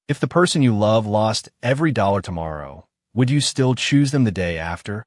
If the person you love lost every dollar tomorrow, would you still choose them the day after?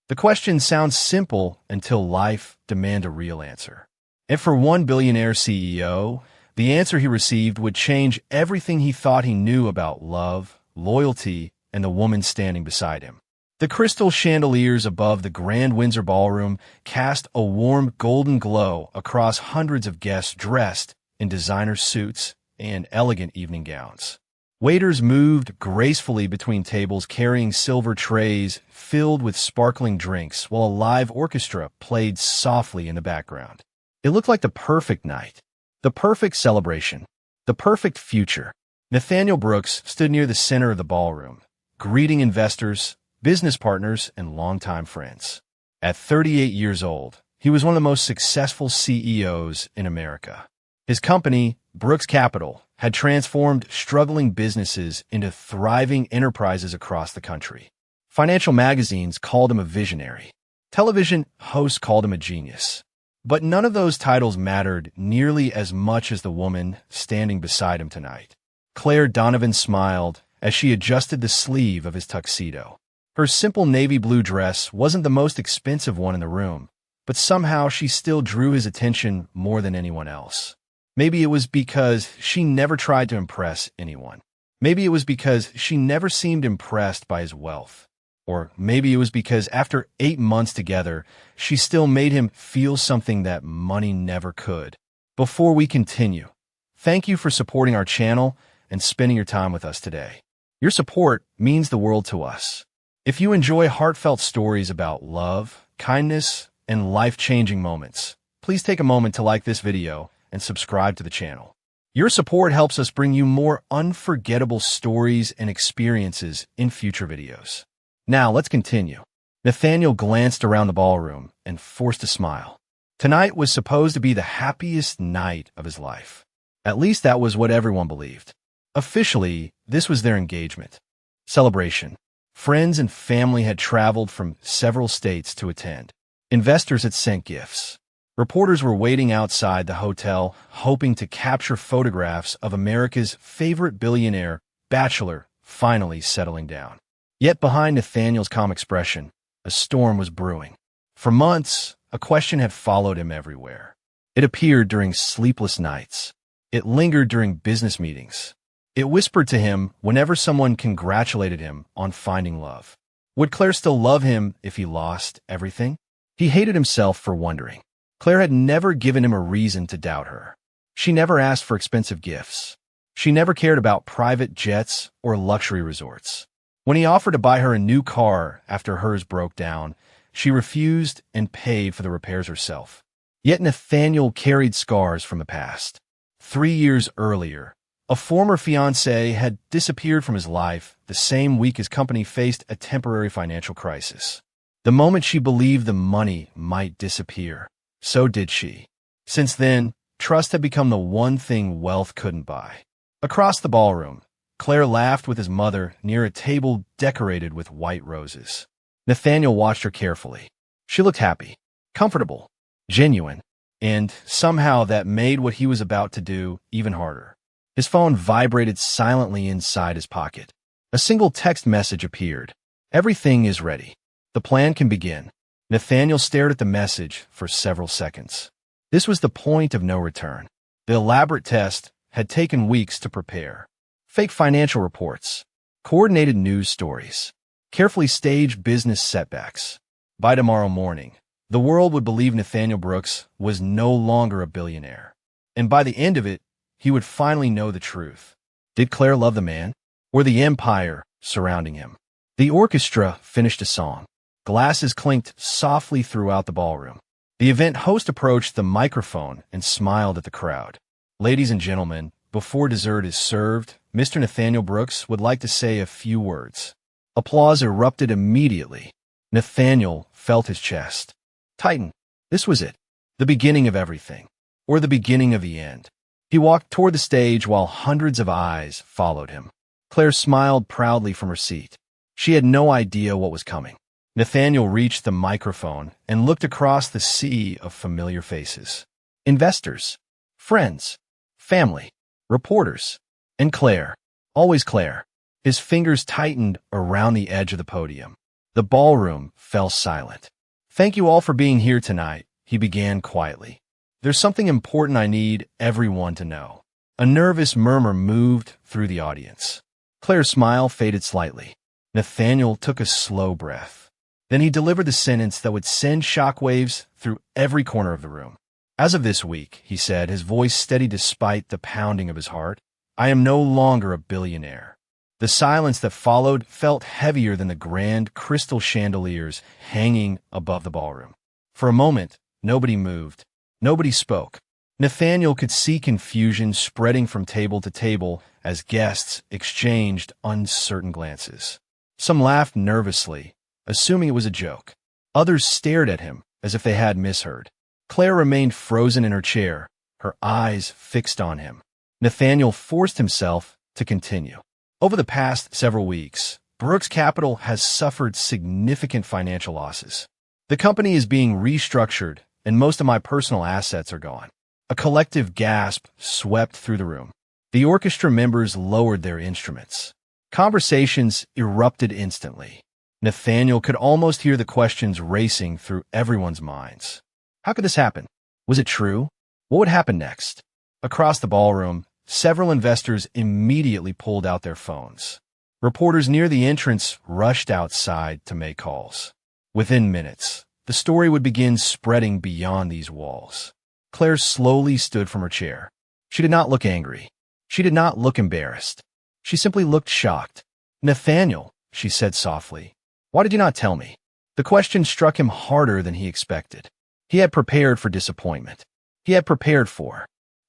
The question sounds simple until life demands a real answer. And for one billionaire CEO, the answer he received would change everything he thought he knew about love, loyalty, and the woman standing beside him. The crystal chandeliers above the Grand Windsor Ballroom cast a warm golden glow across hundreds of guests dressed in designer suits and elegant evening gowns. Waiters moved gracefully between tables carrying silver trays filled with sparkling drinks while a live orchestra played softly in the background. It looked like the perfect night, the perfect celebration, the perfect future. Nathaniel Brooks stood near the center of the ballroom, greeting investors, business partners, and longtime friends. At 38 years old, he was one of the most successful CEOs in America. His company, Brooks Capital, had transformed struggling businesses into thriving enterprises across the country. Financial magazines called him a visionary. Television hosts called him a genius. But none of those titles mattered nearly as much as the woman standing beside him tonight. Claire Donovan smiled as she adjusted the sleeve of his tuxedo. Her simple navy blue dress wasn't the most expensive one in the room, but somehow she still drew his attention more than anyone else. Maybe it was because she never tried to impress anyone. Maybe it was because she never seemed impressed by his wealth. Or maybe it was because after 8 months together, she still made him feel something that money never could. Before we continue, thank you for supporting our channel and spending your time with us today. Your support means the world to us. If you enjoy heartfelt stories about love, kindness, and life-changing moments, please take a moment to like this video and subscribe to the channel. Your support helps us bring you more unforgettable stories and experiences in future videos. Now, let's continue. Nathaniel glanced around the ballroom and forced a smile. Tonight was supposed to be the happiest night of his life. At least that was what everyone believed. Officially, this was their engagement. Celebration. Friends and family had traveled from several states to attend. Investors had sent gifts. Reporters were waiting outside the hotel, hoping to capture photographs of America's favorite billionaire, bachelor, finally settling down. Yet behind Nathaniel's calm expression, a storm was brewing. For months, a question had followed him everywhere. It appeared during sleepless nights. It lingered during business meetings. It whispered to him whenever someone congratulated him on finding love. Would Claire still love him if he lost everything? He hated himself for wondering. Claire had never given him a reason to doubt her. She never asked for expensive gifts. She never cared about private jets or luxury resorts. When he offered to buy her a new car after hers broke down, she refused and paid for the repairs herself. Yet Nathaniel carried scars from the past. 3 years earlier, a former fiancé had disappeared from his life the same week his company faced a temporary financial crisis. The moment she believed the money might disappear, so did she. Since then, trust had become the one thing wealth couldn't buy. Across the ballroom, Claire laughed with his mother near a table decorated with white roses. Nathaniel watched her carefully. She looked happy, comfortable, genuine, and somehow that made what he was about to do even harder. His phone vibrated silently inside his pocket. A single text message appeared. "Everything is ready. The plan can begin." Nathaniel stared at the message for several seconds. This was the point of no return. The elaborate test had taken weeks to prepare. Fake financial reports, coordinated news stories, carefully staged business setbacks. By tomorrow morning, the world would believe Nathaniel Brooks was no longer a billionaire. And by the end of it, he would finally know the truth. Did Claire love the man, or the empire surrounding him? The orchestra finished a song. Glasses clinked softly throughout the ballroom. The event host approached the microphone and smiled at the crowd. "Ladies and gentlemen, before dessert is served, Mr. Nathaniel Brooks would like to say a few words." Applause erupted immediately. Nathaniel felt his chest tighten. This was it, the beginning of everything, or the beginning of the end. He walked toward the stage while hundreds of eyes followed him. Claire smiled proudly from her seat. She had no idea what was coming. Nathaniel reached the microphone and looked across the sea of familiar faces. Investors, friends, family, reporters, and Claire, Always Claire. His fingers tightened around the edge of the podium. The ballroom fell silent. Thank you all for being here tonight, he began quietly. There's something important I need everyone to know. A nervous murmur moved through the audience. Claire's smile faded slightly. Nathaniel took a slow breath. Then he delivered the sentence that would send shockwaves through every corner of the room. As of this week, he said, his voice steady despite the pounding of his heart, I am no longer a billionaire. The silence that followed felt heavier than the grand crystal chandeliers hanging above the ballroom. For a moment, nobody moved. Nobody spoke. Nathaniel could see confusion spreading from table to table as guests exchanged uncertain glances. Some laughed nervously, assuming it was a joke. Others stared at him as if they had misheard. Claire remained frozen in her chair, her eyes fixed on him. Nathaniel forced himself to continue. Over the past several weeks, Brooks Capital has suffered significant financial losses. The company is being restructured, and most of my personal assets are gone. A collective gasp swept through the room. The orchestra members lowered their instruments. Conversations erupted instantly. Nathaniel could almost hear the questions racing through everyone's minds. How could this happen? Was it true? What would happen next? Across the ballroom, several investors immediately pulled out their phones. Reporters near the entrance rushed outside to make calls. Within minutes, the story would begin spreading beyond these walls. Claire slowly stood from her chair. She did not look angry. She did not look embarrassed. She simply looked shocked. Nathaniel, she said softly, why did you not tell me? The question struck him harder than he expected. He had prepared for disappointment. He had prepared for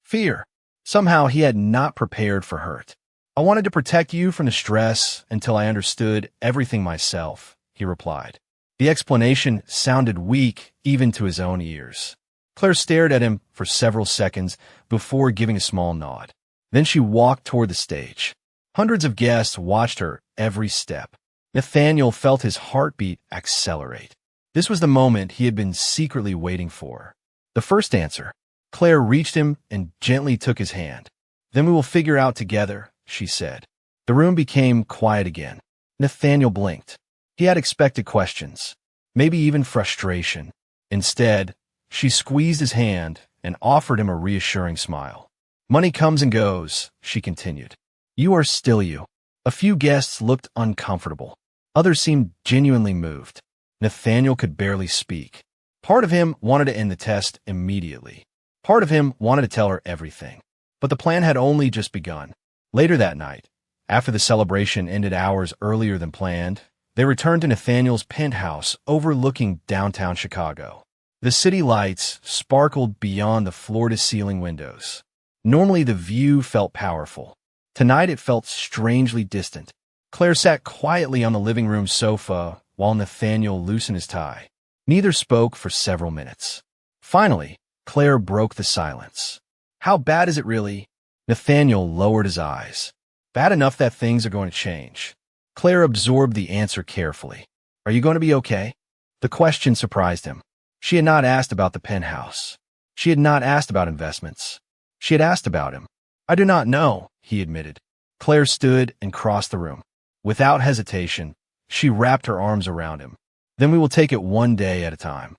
fear. Somehow he had not prepared for hurt. I wanted to protect you from the stress until I understood everything myself, he replied. The explanation sounded weak even to his own ears. Claire stared at him for several seconds before giving a small nod. Then she walked toward the stage. Hundreds of guests watched her every step. Nathaniel felt his heartbeat accelerate. This was the moment he had been secretly waiting for. The first answer. Claire reached him and gently took his hand. Then we will figure out together, she said. The room became quiet again. Nathaniel blinked. He had expected questions, maybe even frustration. Instead, she squeezed his hand and offered him a reassuring smile. Money comes and goes, she continued. You are still you. A few guests looked uncomfortable. Others seemed genuinely moved. Nathaniel could barely speak. Part of him wanted to end the test immediately. Part of him wanted to tell her everything. But the plan had only just begun. Later that night, after the celebration ended hours earlier than planned, they returned to Nathaniel's penthouse overlooking downtown Chicago. The city lights sparkled beyond the floor-to-ceiling windows. Normally the view felt powerful. Tonight it felt strangely distant. Claire sat quietly on the living room sofa while Nathaniel loosened his tie. Neither spoke for several minutes. Finally, Claire broke the silence. How bad is it really? Nathaniel lowered his eyes. Bad enough that things are going to change. Claire absorbed the answer carefully. Are you going to be okay? The question surprised him. She had not asked about the penthouse. She had not asked about investments. She had asked about him. I do not know, he admitted. Claire stood and crossed the room. Without hesitation, she wrapped her arms around him. Then we will take it one day at a time.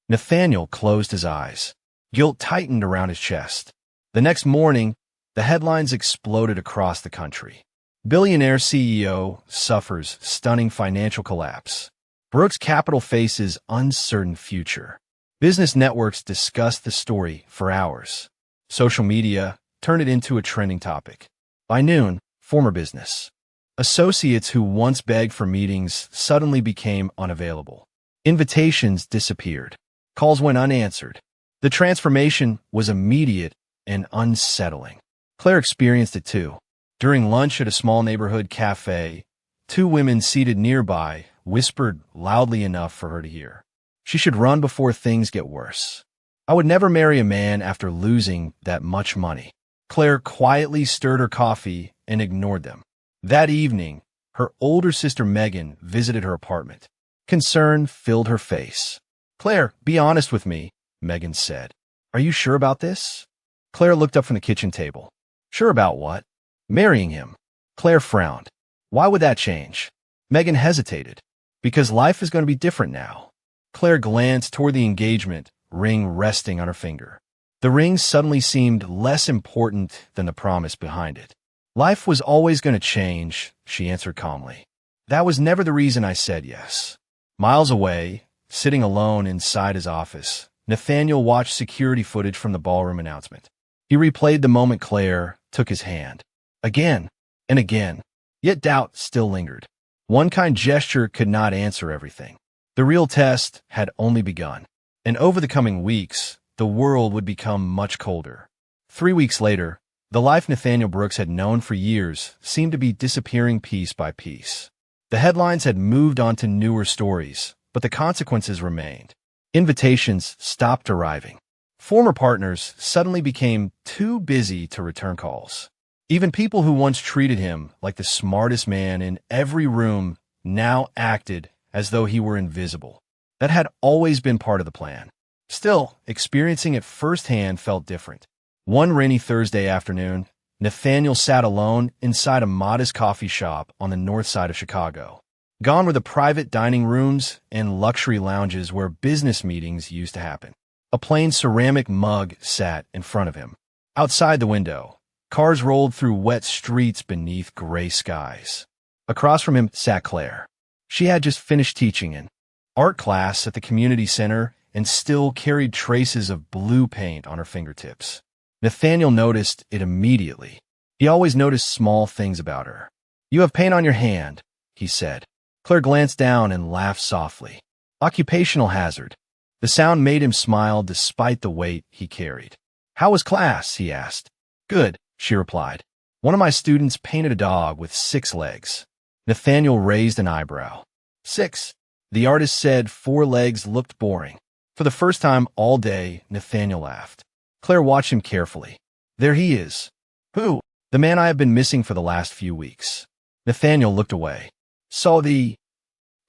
Nathaniel closed his eyes. Guilt tightened around his chest. The next morning, the headlines exploded across the country. Billionaire CEO suffers stunning financial collapse. Brooks Capital faces uncertain future. Business networks discussed the story for hours. Social media turned it into a trending topic. By noon, former business associates who once begged for meetings suddenly became unavailable. Invitations disappeared. Calls went unanswered. The transformation was immediate and unsettling. Claire experienced it too. During lunch at a small neighborhood cafe, two women seated nearby whispered loudly enough for her to hear. She should run before things get worse. I would never marry a man after losing that much money. Claire quietly stirred her coffee and ignored them. That evening, her older sister Megan visited her apartment. Concern filled her face. Claire, be honest with me, Megan said. Are you sure about this? Claire looked up from the kitchen table. Sure about what? Marrying him. Claire frowned. Why would that change? Megan hesitated. Because life is going to be different now. Claire glanced toward the engagement ring resting on her finger. The ring suddenly seemed less important than the promise behind it. Life was always going to change, she answered calmly. That was never the reason I said yes. Miles away, sitting alone inside his office, Nathaniel watched security footage from the ballroom announcement. He replayed the moment Claire took his hand. Again and again, yet doubt still lingered. One kind gesture could not answer everything. The real test had only begun. And over the coming weeks, the world would become much colder. 3 weeks later, the life Nathaniel Brooks had known for years seemed to be disappearing piece by piece. The headlines had moved on to newer stories, but the consequences remained. Invitations stopped arriving. Former partners suddenly became too busy to return calls. Even people who once treated him like the smartest man in every room now acted as though he were invisible. That had always been part of the plan. Still, experiencing it firsthand felt different. One rainy Thursday afternoon, Nathaniel sat alone inside a modest coffee shop on the north side of Chicago. Gone were the private dining rooms and luxury lounges where business meetings used to happen. A plain ceramic mug sat in front of him. Outside the window, cars rolled through wet streets beneath gray skies. Across from him sat Claire. She had just finished teaching an art class at the community center and still carried traces of blue paint on her fingertips. Nathaniel noticed it immediately. He always noticed small things about her. "You have paint on your hand," he said. Claire glanced down and laughed softly. Occupational hazard. The sound made him smile despite the weight he carried. "How was class?" he asked. "Good," she replied. "One of my students painted a dog with 6 legs." Nathaniel raised an eyebrow. 6. The artist said 4 legs looked boring. For the first time all day, Nathaniel laughed. Claire watched him carefully. "There he is." "Who?" "The man I have been missing for the last few weeks." Nathaniel looked away.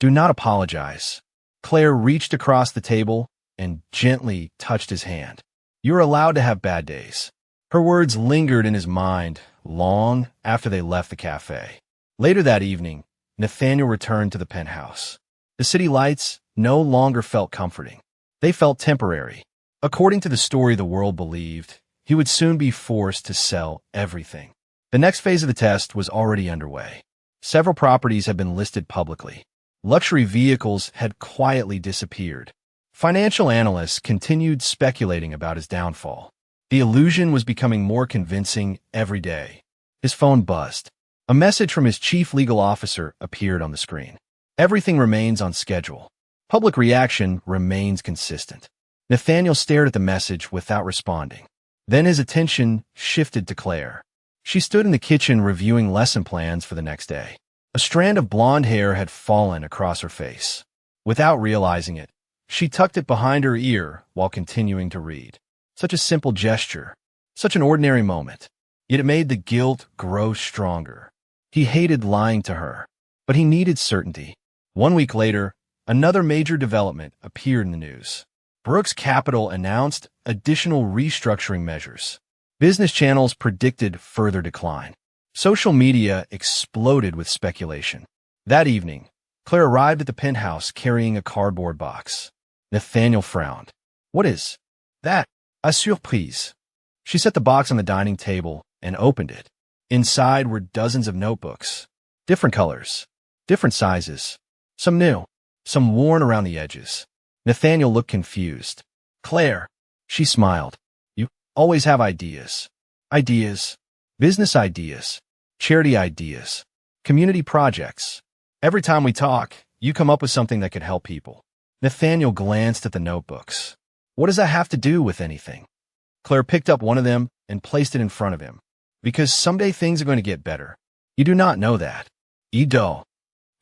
"Do not apologize." Claire reached across the table and gently touched his hand. "You're allowed to have bad days." Her words lingered in his mind long after they left the cafe. Later that evening, Nathaniel returned to the penthouse. The city lights no longer felt comforting. They felt temporary. According to the story the world believed, he would soon be forced to sell everything. The next phase of the test was already underway. Several properties had been listed publicly. Luxury vehicles had quietly disappeared. Financial analysts continued speculating about his downfall. The illusion was becoming more convincing every day. His phone buzzed. A message from his chief legal officer appeared on the screen. "Everything remains on schedule. Public reaction remains consistent." Nathaniel stared at the message without responding. Then his attention shifted to Claire. She stood in the kitchen reviewing lesson plans for the next day. A strand of blonde hair had fallen across her face. Without realizing it, she tucked it behind her ear while continuing to read. Such a simple gesture, such an ordinary moment, yet it made the guilt grow stronger. He hated lying to her, but he needed certainty. 1 week later, another major development appeared in the news. Brooks Capital announced additional restructuring measures. Business channels predicted further decline. Social media exploded with speculation. That evening, Claire arrived at the penthouse carrying a cardboard box. Nathaniel frowned. "What is that?" "A surprise." She set the box on the dining table and opened it. Inside were dozens of notebooks. Different colors, different sizes. Some new, some worn around the edges. Nathaniel looked confused. "Claire," she smiled. "You always have ideas." "Ideas. Business ideas. Charity ideas. Community projects. Every time we talk, you come up with something that could help people." Nathaniel glanced at the notebooks. "What does that have to do with anything?" Claire picked up one of them and placed it in front of him. "Because someday things are going to get better. You do not know that." "You do."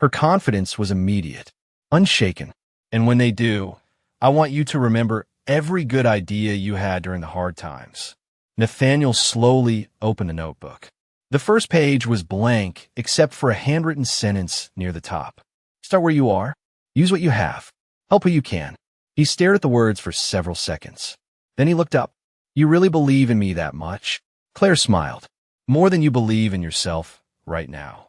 Her confidence was immediate, unshaken. "And when they do, I want you to remember every good idea you had during the hard times." Nathaniel slowly opened the notebook. The first page was blank except for a handwritten sentence near the top. "Start where you are. Use what you have. Help who you can." He stared at the words for several seconds. Then he looked up. "You really believe in me that much?" Claire smiled. "More than you believe in yourself right now.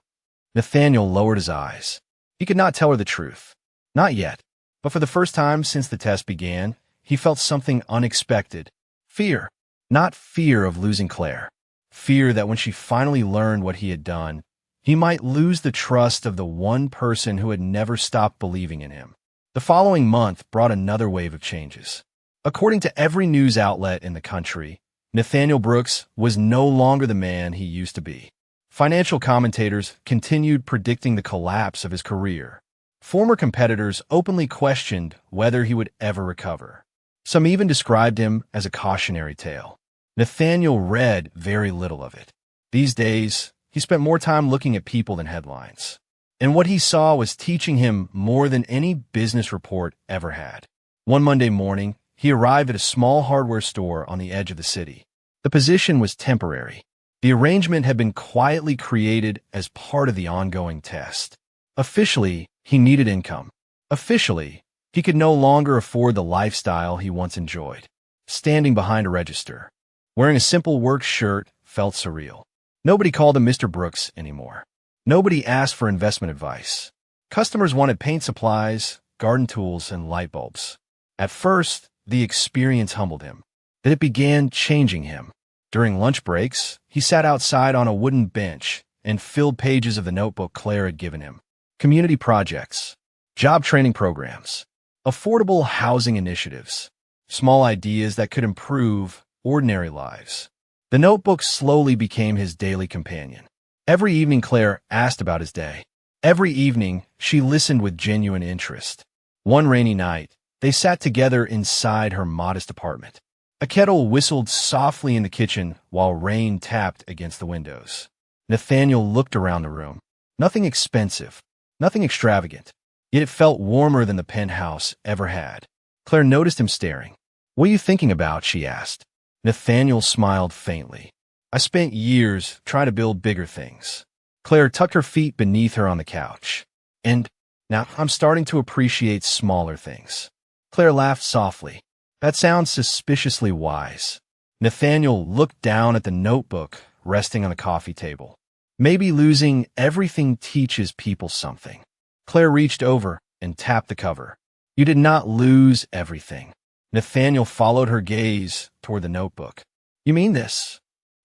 Nathaniel lowered his eyes. He could not tell her the truth. Not yet. But for the first time since the test began, he felt something unexpected. Fear. Not fear of losing Claire. Fear that when she finally learned what he had done, he might lose the trust of the one person who had never stopped believing in him. The following month brought another wave of changes. According to every news outlet in the country, Nathaniel Brooks was no longer the man he used to be. Financial commentators continued predicting the collapse of his career. Former competitors openly questioned whether he would ever recover. Some even described him as a cautionary tale. Nathaniel read very little of it. These days, he spent more time looking at people than headlines. And what he saw was teaching him more than any business report ever had. One Monday morning, he arrived at a small hardware store on the edge of the city. The position was temporary. The arrangement had been quietly created as part of the ongoing test. Officially, he needed income. Officially, he could no longer afford the lifestyle he once enjoyed. Standing behind a register, wearing a simple work shirt, felt surreal. Nobody called him Mr. Brooks anymore. Nobody asked for investment advice. Customers wanted paint supplies, garden tools, and light bulbs. At first, the experience humbled him. Then it began changing him. During lunch breaks, he sat outside on a wooden bench and filled pages of the notebook Claire had given him. Community projects, job training programs, affordable housing initiatives, small ideas that could improve ordinary lives. The notebook slowly became his daily companion. Every evening Claire asked about his day. Every evening, she listened with genuine interest. One rainy night, they sat together inside her modest apartment. A kettle whistled softly in the kitchen while rain tapped against the windows. Nathaniel looked around the room. Nothing expensive, nothing extravagant, yet it felt warmer than the penthouse ever had. Claire noticed him staring. "What are you thinking about?" she asked. Nathaniel smiled faintly. "I spent years trying to build bigger things." Claire tucked her feet beneath her on the couch. "And now I'm starting to appreciate smaller things." Claire laughed softly. "That sounds suspiciously wise." Nathaniel looked down at the notebook resting on the coffee table. "Maybe losing everything teaches people something." Claire reached over and tapped the cover. "You did not lose everything." Nathaniel followed her gaze toward the notebook. "You mean this?"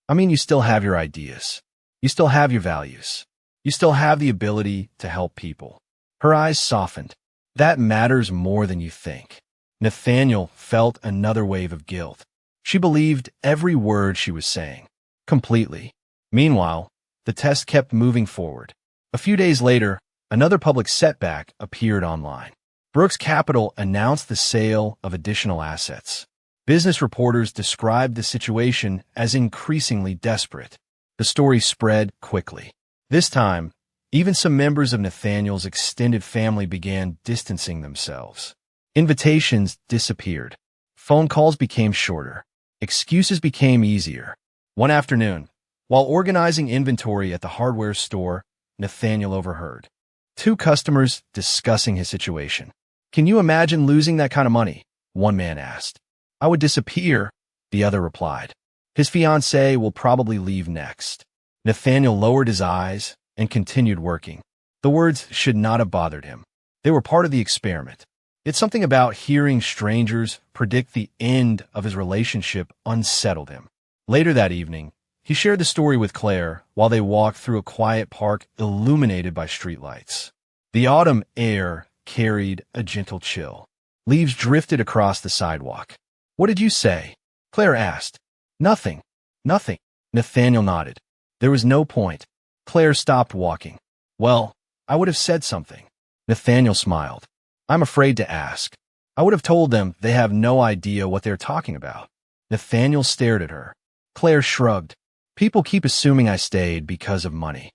"I mean you still have your ideas. You still have your values. You still have the ability to help people." Her eyes softened. "That matters more than you think." Nathaniel felt another wave of guilt. She believed every word she was saying. Completely. Meanwhile, the test kept moving forward. A few days later, another public setback appeared online. Brooks Capital announced the sale of additional assets. Business reporters described the situation as increasingly desperate. The story spread quickly. This time, even some members of Nathaniel's extended family began distancing themselves. Invitations disappeared. Phone calls became shorter. Excuses became easier. One afternoon, while organizing inventory at the hardware store, Nathaniel overheard two customers discussing his situation. "Can you imagine losing that kind of money?" one man asked. "I would disappear," the other replied. "His fiancée will probably leave next." Nathaniel lowered his eyes and continued working. The words should not have bothered him. They were part of the experiment. Yet something about hearing strangers predict the end of his relationship unsettled him. Later that evening, he shared the story with Claire while they walked through a quiet park illuminated by streetlights. The autumn air carried a gentle chill. Leaves drifted across the sidewalk. "What did you say?" Claire asked. "Nothing. Nothing." Nathaniel nodded. There was no point. Claire stopped walking. "Well, I would have said something." Nathaniel smiled. "I'm afraid to ask. I would have told them they have no idea what they're talking about." Nathaniel stared at her. Claire shrugged. "People keep assuming I stayed because of money.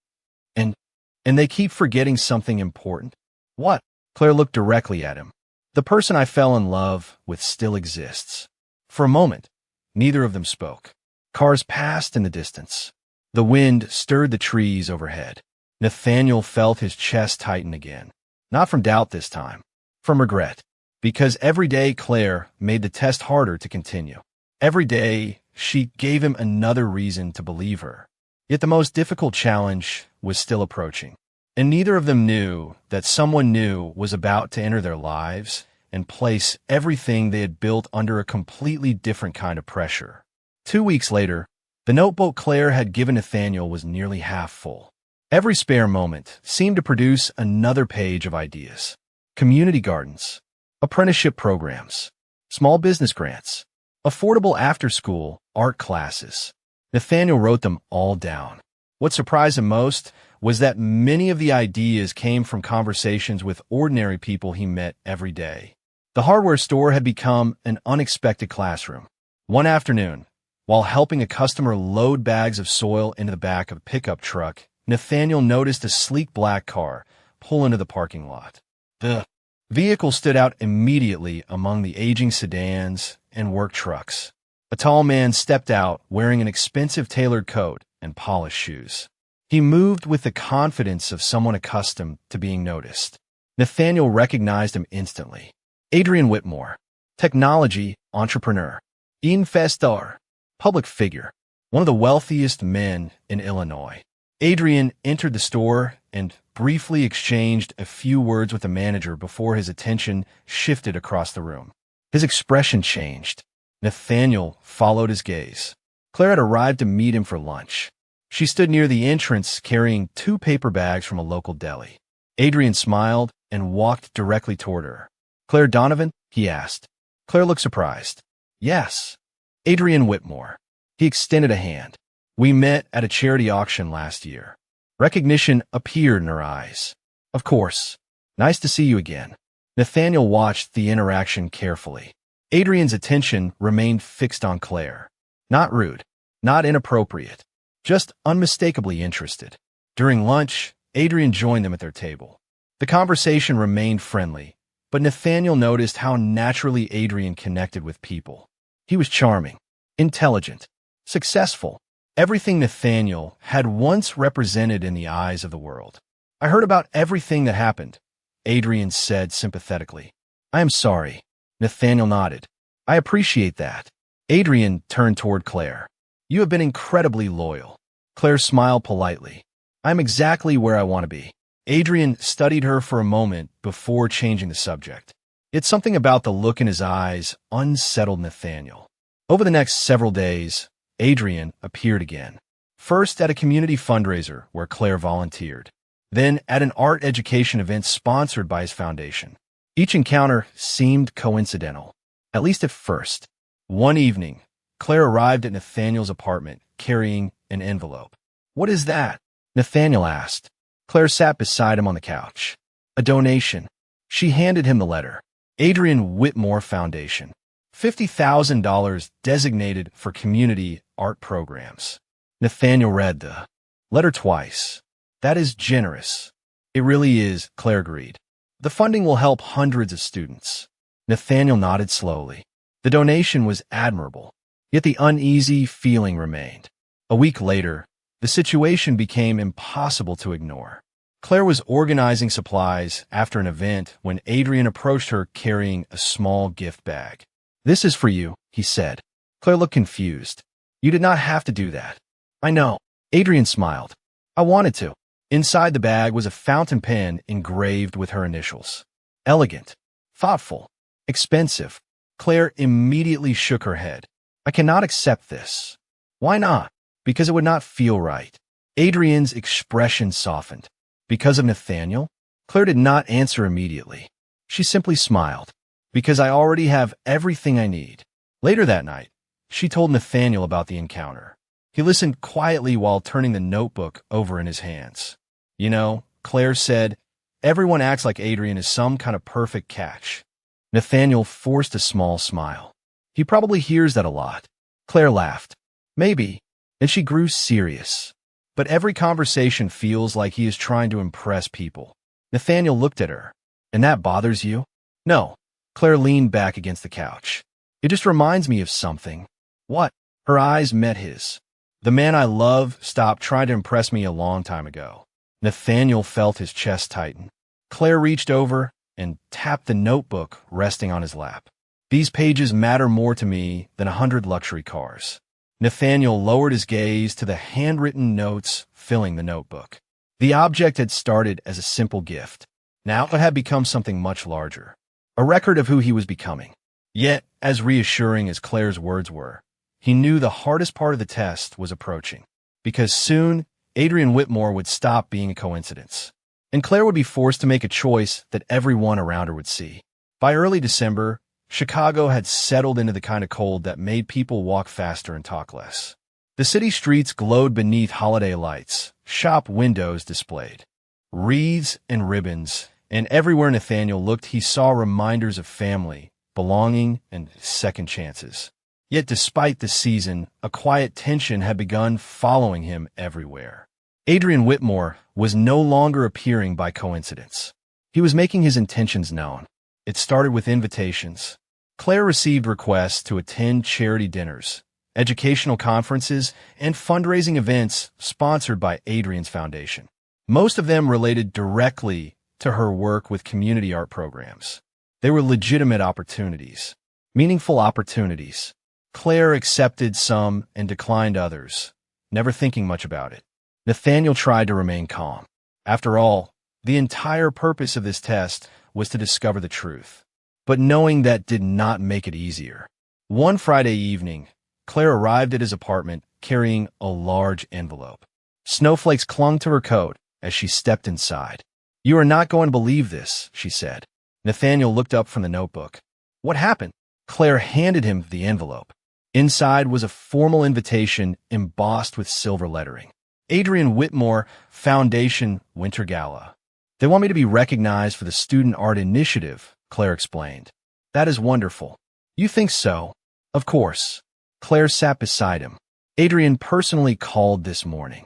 And they keep forgetting something important." "What?" Claire looked directly at him. "The person I fell in love with still exists." For a moment, neither of them spoke. Cars passed in the distance. The wind stirred the trees overhead. Nathaniel felt his chest tighten again. Not from doubt this time, from regret. Because every day Claire made the test harder to continue. Every day she gave him another reason to believe her. Yet the most difficult challenge was still approaching, and neither of them knew that someone new was about to enter their lives and place everything they had built under a completely different kind of pressure. 2 weeks later, the notebook Claire had given Nathaniel was nearly half full. Every spare moment seemed to produce another page of ideas. Community gardens, apprenticeship programs, small business grants, affordable after-school art classes. Nathaniel wrote them all down. What surprised him most was that many of the ideas came from conversations with ordinary people he met every day. The hardware store had become an unexpected classroom. One afternoon, while helping a customer load bags of soil into the back of a pickup truck, Nathaniel noticed a sleek black car pull into the parking lot. The vehicle stood out immediately among the aging sedans and work trucks. A tall man stepped out wearing an expensive tailored coat and polished shoes. He moved with the confidence of someone accustomed to being noticed. Nathaniel recognized him instantly. Adrian Whitmore, technology entrepreneur, investor, public figure, one of the wealthiest men in Illinois. Adrian entered the store and briefly exchanged a few words with the manager before his attention shifted across the room. His expression changed. Nathaniel followed his gaze. Claire had arrived to meet him for lunch. She stood near the entrance carrying 2 paper bags from a local deli. Adrian smiled and walked directly toward her. "Claire Donovan?" he asked. Claire looked surprised. "Yes, Adrian Whitmore." He extended a hand. "We met at a charity auction last year." Recognition appeared in her eyes. "Of course. Nice to see you again." Nathaniel watched the interaction carefully. Adrian's attention remained fixed on Claire. Not rude, not inappropriate, just unmistakably interested. During lunch, Adrian joined them at their table. The conversation remained friendly, but Nathaniel noticed how naturally Adrian connected with people. He was charming, intelligent, successful, everything Nathaniel had once represented in the eyes of the world. "I heard about everything that happened," Adrian said sympathetically. "I am sorry." Nathaniel nodded. "I appreciate that." Adrian turned toward Claire. "You have been incredibly loyal." Claire smiled politely. "I'm exactly where I want to be." Adrian studied her for a moment before changing the subject. Yet something about the look in his eyes unsettled Nathaniel. Over the next several days, Adrian appeared again. First at a community fundraiser where Claire volunteered, then at an art education event sponsored by his foundation. Each encounter seemed coincidental, at least at first. One evening, Claire arrived at Nathaniel's apartment carrying an envelope. "What is that?" Nathaniel asked. Claire sat beside him on the couch. "A donation." She handed him the letter. Adrian Whitmore Foundation. $50,000 designated for community art programs. Nathaniel read the letter twice. "That is generous." "It really is," Claire agreed. "The funding will help hundreds of students." Nathaniel nodded slowly. The donation was admirable, yet the uneasy feeling remained. A week later, the situation became impossible to ignore. Claire was organizing supplies after an event when Adrian approached her carrying a small gift bag. "This is for you," he said. Claire looked confused. "You did not have to do that." "I know." Adrian smiled. "I wanted to." Inside the bag was a fountain pen engraved with her initials. Elegant, thoughtful, expensive. Claire immediately shook her head. "I cannot accept this." "Why not?" "Because it would not feel right." Adrian's expression softened. "Because of Nathaniel?" Claire did not answer immediately. She simply smiled. "Because I already have everything I need." Later that night, she told Nathaniel about the encounter. He listened quietly while turning the notebook over in his hands. "You know," Claire said, "everyone acts like Adrian is some kind of perfect catch." Nathaniel forced a small smile. "He probably hears that a lot." Claire laughed. "Maybe." And she grew serious. "But every conversation feels like he is trying to impress people." Nathaniel looked at her. "And that bothers you?" "No." Claire leaned back against the couch. "It just reminds me of something." "What?" Her eyes met his. "The man I love stopped trying to impress me a long time ago." Nathaniel felt his chest tighten. Claire reached over and tapped the notebook resting on his lap. "These pages matter more to me than 100 luxury cars." Nathaniel lowered his gaze to the handwritten notes filling the notebook. The object had started as a simple gift. Now it had become something much larger, a record of who he was becoming. Yet, as reassuring as Claire's words were, he knew the hardest part of the test was approaching, because soon Adrian Whitmore would stop being a coincidence, and Claire would be forced to make a choice that everyone around her would see. By early December, Chicago had settled into the kind of cold that made people walk faster and talk less. The city streets glowed beneath holiday lights, shop windows displayed wreaths and ribbons, and everywhere Nathaniel looked he saw reminders of family, belonging, and second chances. Yet despite the season, a quiet tension had begun following him everywhere. Adrian Whitmore was no longer appearing by coincidence. He was making his intentions known. It started with invitations. Claire received requests to attend charity dinners, educational conferences, and fundraising events sponsored by Adrian's foundation. Most of them related directly to her work with community art programs. They were legitimate opportunities, meaningful opportunities. Claire accepted some and declined others, never thinking much about it. Nathaniel tried to remain calm. After all, the entire purpose of this test was to discover the truth. But knowing that did not make it easier. One Friday evening, Claire arrived at his apartment carrying a large envelope. Snowflakes clung to her coat as she stepped inside. "You are not going to believe this," she said. Nathaniel looked up from the notebook. "What happened?" Claire handed him the envelope. Inside was a formal invitation embossed with silver lettering. Adrian Whitmore Foundation Winter Gala. "They want me to be recognized for the Student Art Initiative," Claire explained. "That is wonderful." "You think so?" "Of course." Claire sat beside him. "Adrian personally called this morning."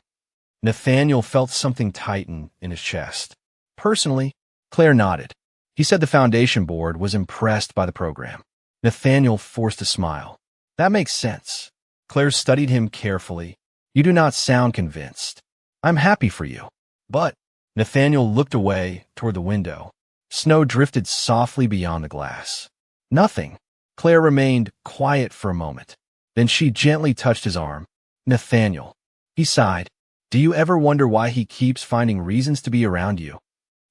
Nathaniel felt something tighten in his chest. "Personally?" Claire nodded. He said the foundation board was impressed by the program. Nathaniel forced a smile. "That makes sense." Claire studied him carefully. "You do not sound convinced." "I'm happy for you." "But—" Nathaniel looked away toward the window. Snow drifted softly beyond the glass. "Nothing." Claire remained quiet for a moment. Then she gently touched his arm. "Nathaniel." He sighed. "Do you ever wonder why he keeps finding reasons to be around you?"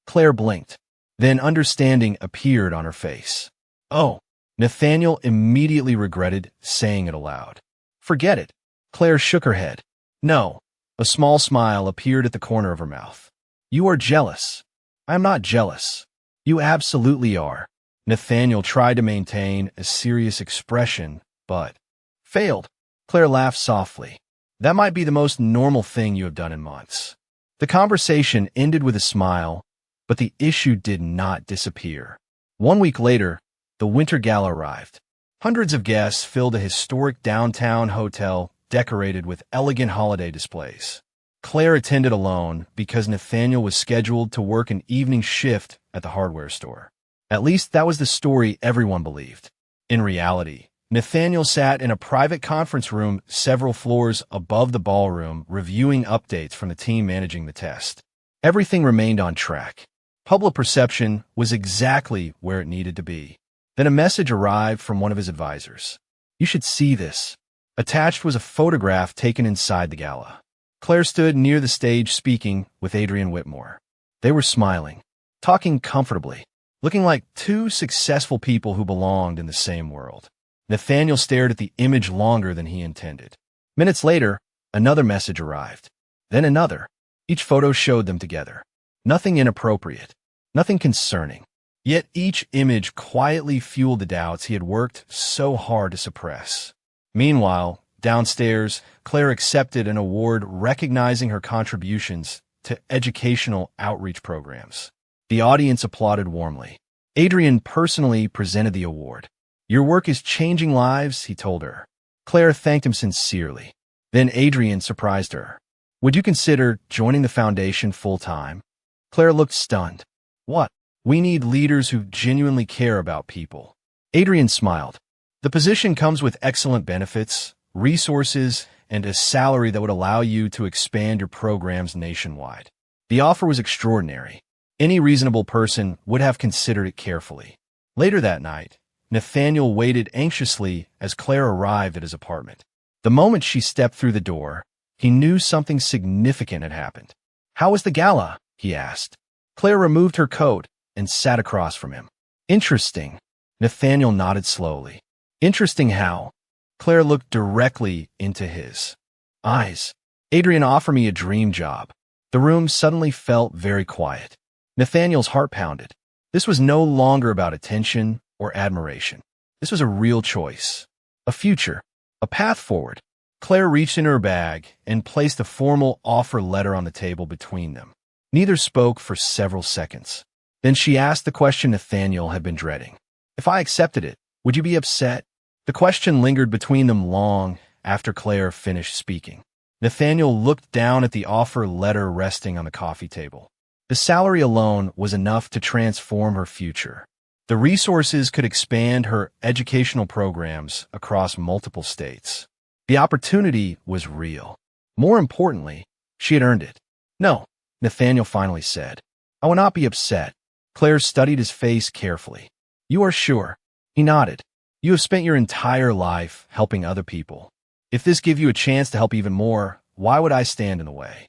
Claire blinked. Then understanding appeared on her face. "Oh." Nathaniel immediately regretted saying it aloud. "Forget it." Claire shook her head. "No." A small smile appeared at the corner of her mouth. "You are jealous." "I am not jealous." "You absolutely are." Nathaniel tried to maintain a serious expression, but failed. Claire laughed softly. "That might be the most normal thing you have done in months." The conversation ended with a smile, but the issue did not disappear. 1 week later, the Winter Gala arrived. Hundreds of guests filled a historic downtown hotel decorated with elegant holiday displays. Claire attended alone because Nathaniel was scheduled to work an evening shift at the hardware store. At least that was the story everyone believed. In reality, Nathaniel sat in a private conference room several floors above the ballroom reviewing updates from the team managing the test. Everything remained on track. Public perception was exactly where it needed to be. Then a message arrived from one of his advisors. "You should see this." Attached was a photograph taken inside the gala. Claire stood near the stage speaking with Adrian Whitmore. They were smiling, talking comfortably, looking like two successful people who belonged in the same world. Nathaniel stared at the image longer than he intended. Minutes later, another message arrived. Then another. Each photo showed them together. Nothing inappropriate, nothing concerning. Yet each image quietly fueled the doubts he had worked so hard to suppress. Meanwhile, downstairs, Claire accepted an award recognizing her contributions to educational outreach programs. The audience applauded warmly. Adrian personally presented the award. "Your work is changing lives," he told her. Claire thanked him sincerely. Then Adrian surprised her. "Would you consider joining the foundation full-time?" Claire looked stunned. "What?" "We need leaders who genuinely care about people." Adrian smiled. "The position comes with excellent benefits, resources, and a salary that would allow you to expand your programs nationwide." The offer was extraordinary. Any reasonable person would have considered it carefully. Later that night, Nathaniel waited anxiously as Claire arrived at his apartment. The moment she stepped through the door, he knew something significant had happened. "How was the gala?" he asked. Claire removed her coat and sat across from him. "Interesting." Nathaniel nodded slowly. "Interesting how?" Claire looked directly into his eyes. "Adrian offered me a dream job." The room suddenly felt very quiet. Nathaniel's heart pounded. This was no longer about attention or admiration. This was a real choice. A future. A path forward. Claire reached in her bag and placed a formal offer letter on the table between them. Neither spoke for several seconds. Then she asked the question Nathaniel had been dreading. "If I accepted it, would you be upset?" The question lingered between them long after Claire finished speaking. Nathaniel looked down at the offer letter resting on the coffee table. The salary alone was enough to transform her future. The resources could expand her educational programs across multiple states. The opportunity was real. More importantly, she had earned it. "No," Nathaniel finally said. "I will not be upset." Claire studied his face carefully. "You are sure?" He nodded. "You have spent your entire life helping other people. If this gives you a chance to help even more, why would I stand in the way?"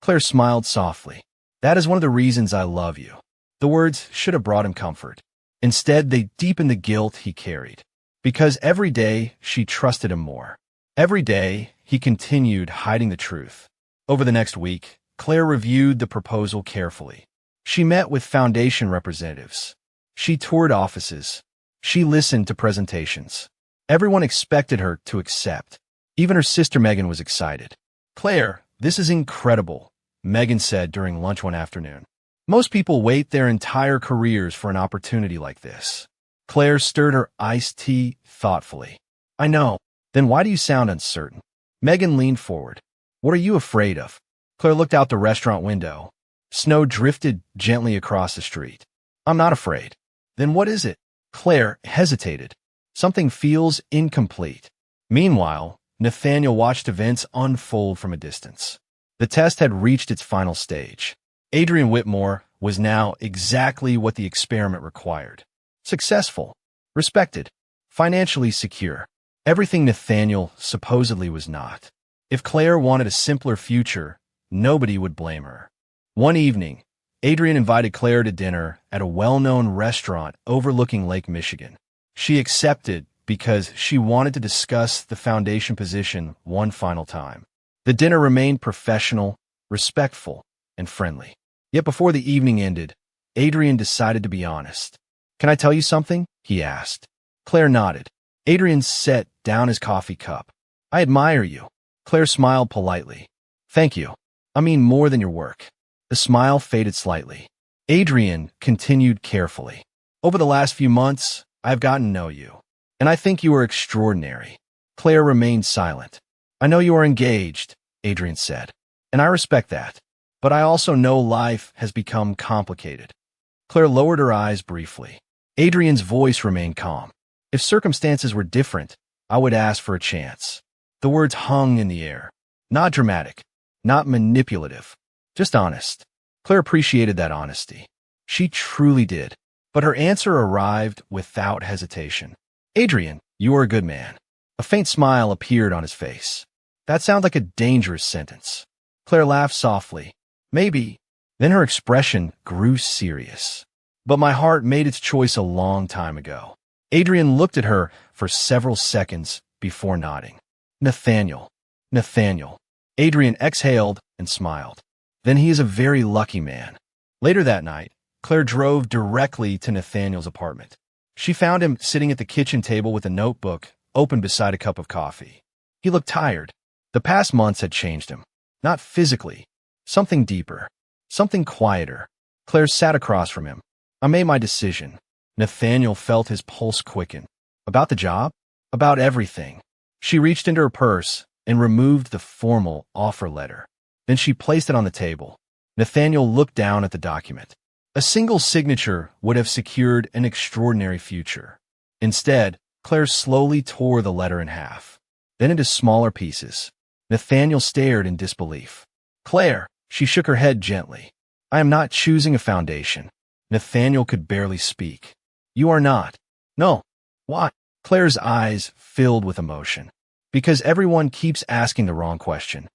Claire smiled softly. "That is one of the reasons I love you." The words should have brought him comfort. Instead, they deepened the guilt he carried. Because every day she trusted him more. Every day he continued hiding the truth. Over the next week, Claire reviewed the proposal carefully. She met with foundation representatives. She toured offices. She listened to presentations. Everyone expected her to accept. Even her sister Megan was excited. "Claire, this is incredible," Megan said during lunch one afternoon. "Most people wait their entire careers for an opportunity like this." Claire stirred her iced tea thoughtfully. "I know. Then why do you sound uncertain?" Megan leaned forward. "What are you afraid of?" Claire looked out the restaurant window. Snow drifted gently across the street. "I'm not afraid." "Then what is it?" Claire hesitated. "Something feels incomplete." Meanwhile, Nathaniel watched events unfold from a distance. The test had reached its final stage. Adrian Whitmore was now exactly what the experiment required. Successful, respected, financially secure. Everything Nathaniel supposedly was not. If Claire wanted a simpler future, nobody would blame her. One evening, Adrian invited Claire to dinner at a well-known restaurant overlooking Lake Michigan. She accepted because she wanted to discuss the foundation position one final time. The dinner remained professional, respectful, and friendly. Yet before the evening ended, Adrian decided to be honest. "Can I tell you something?" he asked. Claire nodded. Adrian set down his coffee cup. "I admire you." Claire smiled politely. "Thank you. I mean more than your work." The smile faded slightly. Adrian continued carefully. "Over the last few months, I have gotten to know you, and I think you are extraordinary." Claire remained silent. "I know you are engaged," Adrian said, "and I respect that. But I also know life has become complicated." Claire lowered her eyes briefly. Adrian's voice remained calm. "If circumstances were different, I would ask for a chance." The words hung in the air. Not dramatic, not manipulative, just honest. Claire appreciated that honesty. She truly did. But her answer arrived without hesitation. "Adrian, you are a good man." A faint smile appeared on his face. "That sounds like a dangerous sentence." Claire laughed softly. "Maybe." Then her expression grew serious. "But my heart made its choice a long time ago." Adrian looked at her for several seconds before nodding. "Nathaniel. Nathaniel." Adrian exhaled and smiled. "Then he is a very lucky man." Later that night, Claire drove directly to Nathaniel's apartment. She found him sitting at the kitchen table with a notebook open beside a cup of coffee. He looked tired. The past months had changed him. Not physically. Something deeper. Something quieter. Claire sat across from him. "I made my decision." Nathaniel felt his pulse quicken. "About the job?" "About everything." She reached into her purse and removed the formal offer letter. Then she placed it on the table. Nathaniel looked down at the document. A single signature would have secured an extraordinary future. Instead, Claire slowly tore the letter in half, then into smaller pieces. Nathaniel stared in disbelief. "Claire," she shook her head gently. "I am not choosing a foundation." Nathaniel could barely speak. "You are not." "No." "Why?" Claire's eyes filled with emotion. Because everyone keeps asking the wrong question.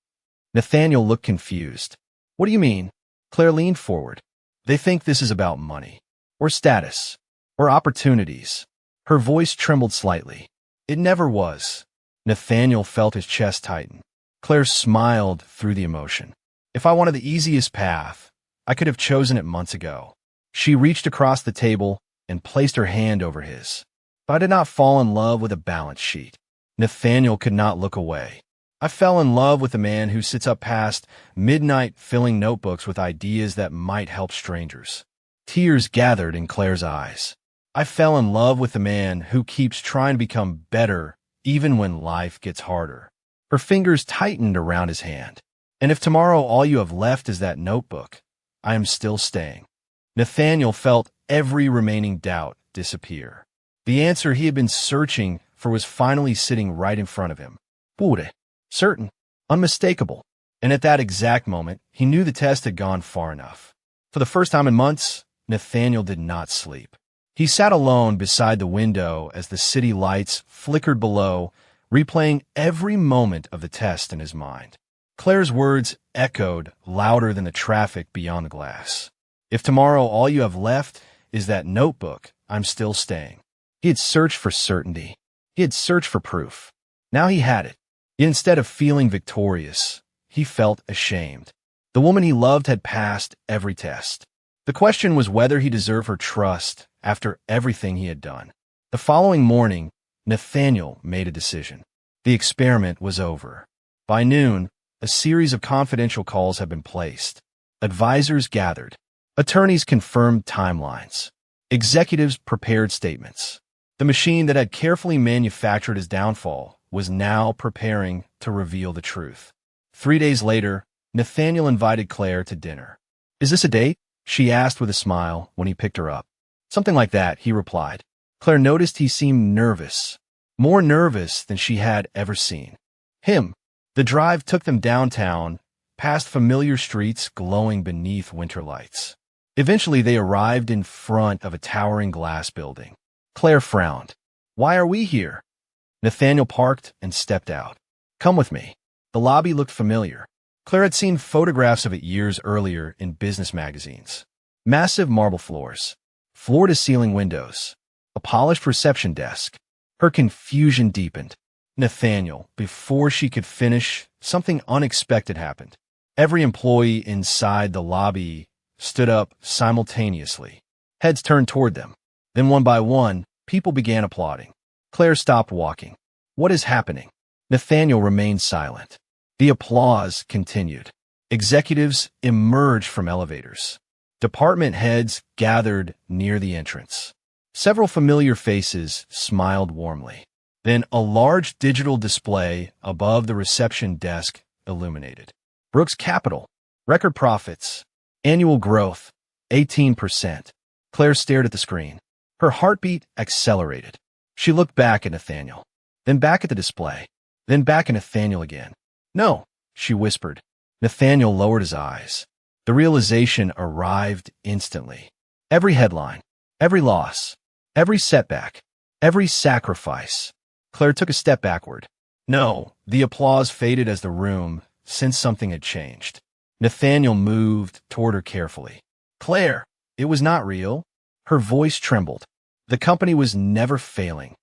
Nathaniel looked confused. What do you mean? Claire leaned forward. They think this is about money, or status, or opportunities. Her voice trembled slightly. It never was. Nathaniel felt his chest tighten. Claire smiled through the emotion. If I wanted the easiest path, I could have chosen it months ago. She reached across the table and placed her hand over his. But I did not fall in love with a balance sheet. Nathaniel could not look away. I fell in love with a man who sits up past midnight filling notebooks with ideas that might help strangers. Tears gathered in Claire's eyes. I fell in love with a man who keeps trying to become better even when life gets harder. Her fingers tightened around his hand. And if tomorrow all you have left is that notebook, I am still staying. Nathaniel felt every remaining doubt disappear. The answer he had been searching for was finally sitting right in front of him. Pure. Certain. Unmistakable. And at that exact moment, he knew the test had gone far enough. For the first time in months, Nathaniel did not sleep. He sat alone beside the window as the city lights flickered below, replaying every moment of the test in his mind. Claire's words echoed louder than the traffic beyond the glass. If tomorrow all you have left is that notebook, I'm still staying. He had searched for certainty. He had searched for proof. Now he had it. Yet instead of feeling victorious, he felt ashamed. The woman he loved had passed every test. The question was whether he deserved her trust after everything he had done. The following morning, Nathaniel made a decision. The experiment was over. By noon, a series of confidential calls had been placed. Advisors gathered. Attorneys confirmed timelines. Executives prepared statements. The machine that had carefully manufactured his downfall was now preparing to reveal the truth. 3 days later, Nathaniel invited Claire to dinner. Is this a date? She asked with a smile when he picked her up. Something like that, he replied. Claire noticed he seemed nervous, more nervous than she had ever seen him. The drive took them downtown, past familiar streets glowing beneath winter lights. Eventually, they arrived in front of a towering glass building. Claire frowned. Why are we here? Nathaniel parked and stepped out. Come with me. The lobby looked familiar. Claire had seen photographs of it years earlier in business magazines. Massive marble floors, floor-to-ceiling windows, a polished reception desk. Her confusion deepened. Nathaniel, before she could finish, something unexpected happened. Every employee inside the lobby stood up simultaneously. Heads turned toward them. Then one by one, people began applauding. Claire stopped walking. What is happening? Nathaniel remained silent. The applause continued. Executives emerged from elevators. Department heads gathered near the entrance. Several familiar faces smiled warmly. Then a large digital display above the reception desk illuminated. Brooks Capital. Record profits. Annual growth. 18%. Claire stared at the screen. Her heartbeat accelerated. She looked back at Nathaniel, then back at the display, then back at Nathaniel again. No, she whispered. Nathaniel lowered his eyes. The realization arrived instantly. Every headline, every loss, every setback, every sacrifice. Claire took a step backward. No, the applause faded as the room sensed something had changed. Nathaniel moved toward her carefully. Claire, it was not real. Her voice trembled. The company was never failing.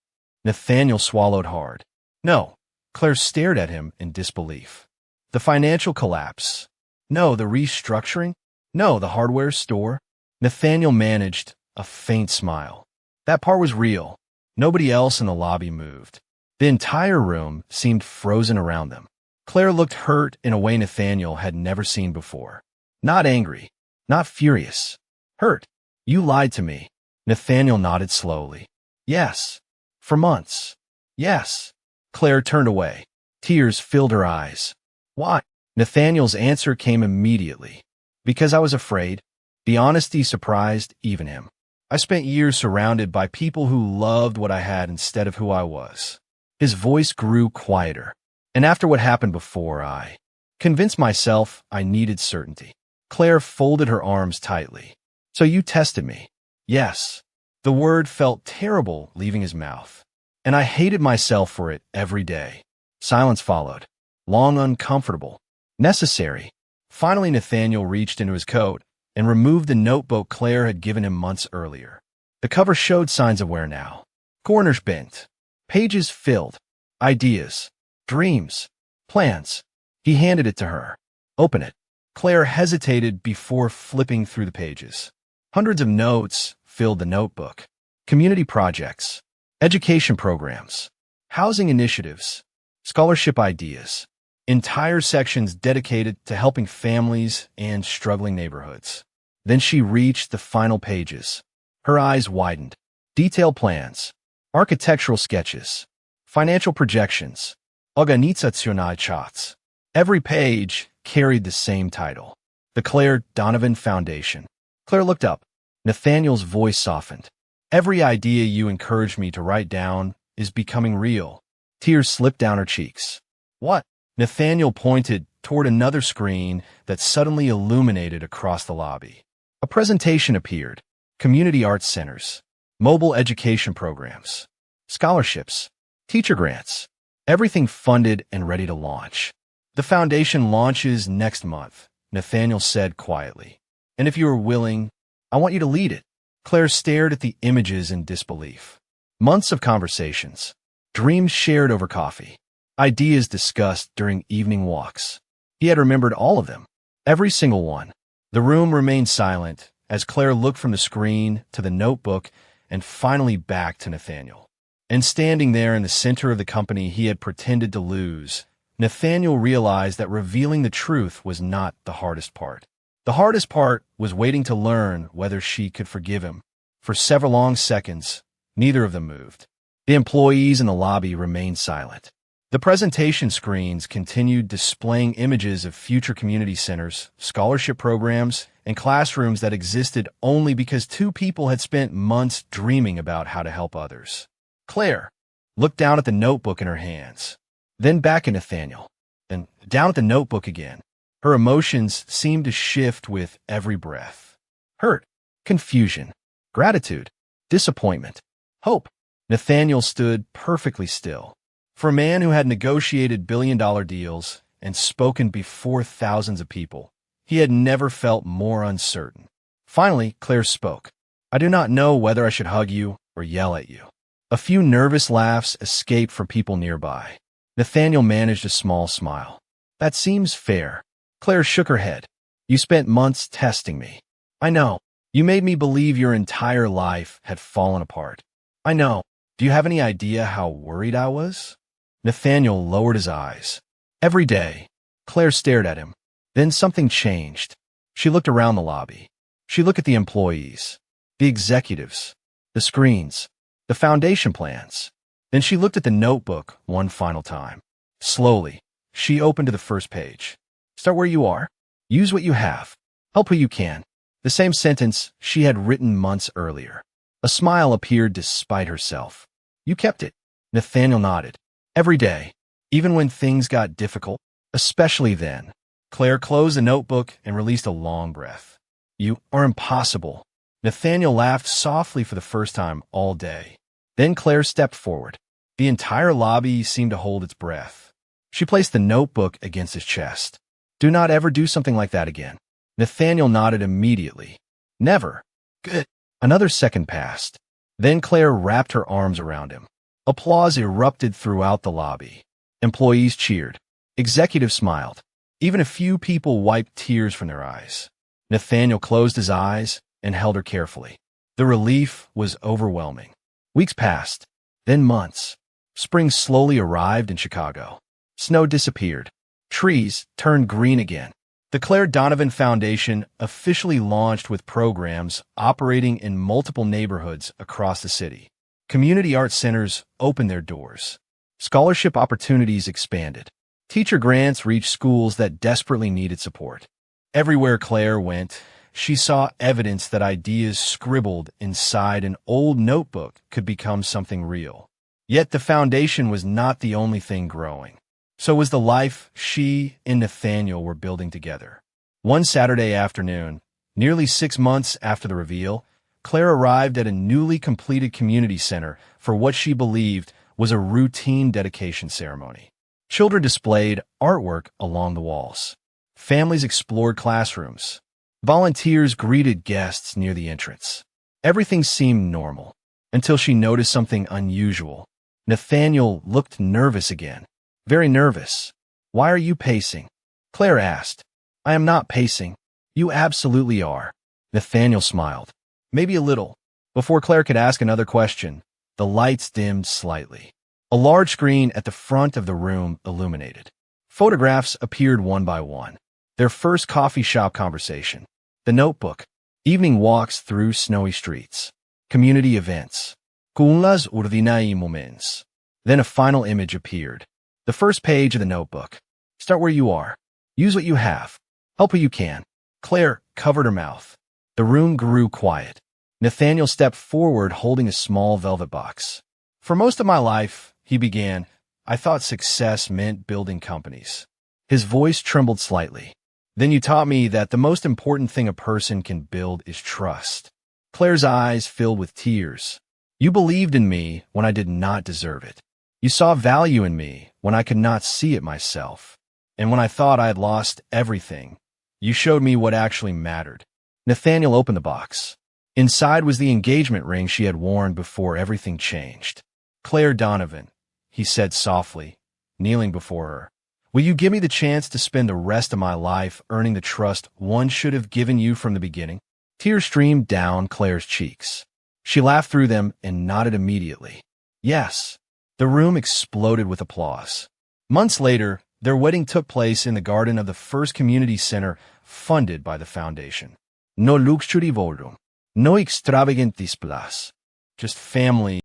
Nathaniel swallowed hard. No. Claire stared at him in disbelief. The financial collapse. No, the restructuring. No, the hardware store. Nathaniel managed a faint smile. That part was real. Nobody else in the lobby moved. The entire room seemed frozen around them. Claire looked hurt in a way Nathaniel had never seen before. Not angry. Not furious. Hurt. You lied to me. Nathaniel nodded slowly. Yes. For months. Yes. Claire turned away. Tears filled her eyes. Why? Nathaniel's answer came immediately. Because I was afraid. The honesty surprised even him. I spent years surrounded by people who loved what I had instead of who I was. His voice grew quieter. And after what happened before, I convinced myself I needed certainty. Claire folded her arms tightly. So you tested me. Yes. The word felt terrible leaving his mouth, and I hated myself for it every day. Silence followed. Long, uncomfortable. Necessary. Finally, Nathaniel reached into his coat and removed the notebook Claire had given him months earlier. The cover showed signs of wear now. Corners bent. Pages filled. Ideas. Dreams. Plans. He handed it to her. Open it. Claire hesitated before flipping through the pages. Hundreds of notes filled the notebook. Community projects. Education programs. Housing initiatives. Scholarship ideas. Entire sections dedicated to helping families and struggling neighborhoods. Then she reached the final pages. Her eyes widened. Detailed plans. Architectural sketches. Financial projections. Organizational charts. Every page carried the same title. The Claire Donovan Foundation. Claire looked up. Nathaniel's voice softened. Every idea you encouraged me to write down is becoming real. Tears slipped down her cheeks. What? Nathaniel pointed toward another screen that suddenly illuminated across the lobby. A presentation appeared. Community arts centers. Mobile education programs. Scholarships. Teacher grants. Everything funded and ready to launch. The foundation launches next month, Nathaniel said quietly. And if you are willing, I want you to lead it. Claire stared at the images in disbelief. Months of conversations. Dreams shared over coffee. Ideas discussed during evening walks. He had remembered all of them. Every single one. The room remained silent as Claire looked from the screen to the notebook and finally back to Nathaniel. And standing there in the center of the company he had pretended to lose, Nathaniel realized that revealing the truth was not the hardest part. The hardest part was waiting to learn whether she could forgive him. For several long seconds, neither of them moved. The employees in the lobby remained silent. The presentation screens continued displaying images of future community centers, scholarship programs, and classrooms that existed only because two people had spent months dreaming about how to help others. Claire looked down at the notebook in her hands, then back at Nathaniel, and down at the notebook again. Her emotions seemed to shift with every breath. Hurt, confusion, gratitude, disappointment, hope. Nathaniel stood perfectly still. For a man who had negotiated billion-dollar deals and spoken before thousands of people, he had never felt more uncertain. Finally, Claire spoke. I do not know whether I should hug you or yell at you. A few nervous laughs escaped from people nearby. Nathaniel managed a small smile. That seems fair. Claire shook her head. You spent months testing me. I know. You made me believe your entire life had fallen apart. I know. Do you have any idea how worried I was? Nathaniel lowered his eyes. Every day. Claire stared at him. Then something changed. She looked around the lobby. She looked at the employees, the executives, the screens, the foundation plans. Then she looked at the notebook one final time. Slowly, she opened to the first page. Start where you are. Use what you have. Help who you can. The same sentence she had written months earlier. A smile appeared despite herself. You kept it. Nathaniel nodded. Every day, even when things got difficult, especially then. Claire closed the notebook and released a long breath. You are impossible. Nathaniel laughed softly for the first time all day. Then Claire stepped forward. The entire lobby seemed to hold its breath. She placed the notebook against his chest. Do not ever do something like that again. Nathaniel nodded immediately. Never. Good. Another second passed. Then Claire wrapped her arms around him. Applause erupted throughout the lobby. Employees cheered. Executives smiled. Even a few people wiped tears from their eyes. Nathaniel closed his eyes and held her carefully. The relief was overwhelming. Weeks passed, then months. Spring slowly arrived in Chicago. Snow disappeared. Trees turned green again. The Claire Donovan Foundation officially launched with programs operating in multiple neighborhoods across the city. Community arts centers opened their doors. Scholarship opportunities expanded. Teacher grants reached schools that desperately needed support. Everywhere Claire went, she saw evidence that ideas scribbled inside an old notebook could become something real. Yet the foundation was not the only thing growing. So was the life she and Nathaniel were building together. One Saturday afternoon, nearly 6 months after the reveal, Claire arrived at a newly completed community center for what she believed was a routine dedication ceremony. Children displayed artwork along the walls. Families explored classrooms. Volunteers greeted guests near the entrance. Everything seemed normal, until she noticed something unusual. Nathaniel looked nervous again. Very nervous. "Why are you pacing?" Claire asked. "I am not pacing. You absolutely are." Nathaniel smiled. "Maybe a little." Before Claire could ask another question, the lights dimmed slightly. A large screen at the front of the room illuminated. Photographs appeared one by one. Their first coffee shop conversation. The notebook. Evening walks through snowy streets. Community events. Con las ordinary moments. Then a final image appeared. The first page of the notebook. Start where you are. Use what you have. Help who you can. Claire covered her mouth. The room grew quiet. Nathaniel stepped forward holding a small velvet box. "For most of my life," he began, "I thought success meant building companies." His voice trembled slightly. "Then you taught me that the most important thing a person can build is trust." Claire's eyes filled with tears. "You believed in me when I did not deserve it. You saw value in me when I could not see it myself. And when I thought I had lost everything, you showed me what actually mattered." Nathaniel opened the box. Inside was the engagement ring she had worn before everything changed. "Claire Donovan," he said softly, kneeling before her, "will you give me the chance to spend the rest of my life earning the trust one should have given you from the beginning?" Tears streamed down Claire's cheeks. She laughed through them and nodded immediately. "Yes." The room exploded with applause. Months later, their wedding took place in the garden of the first community center funded by the foundation. No luxury volume, no extravagant displays, just family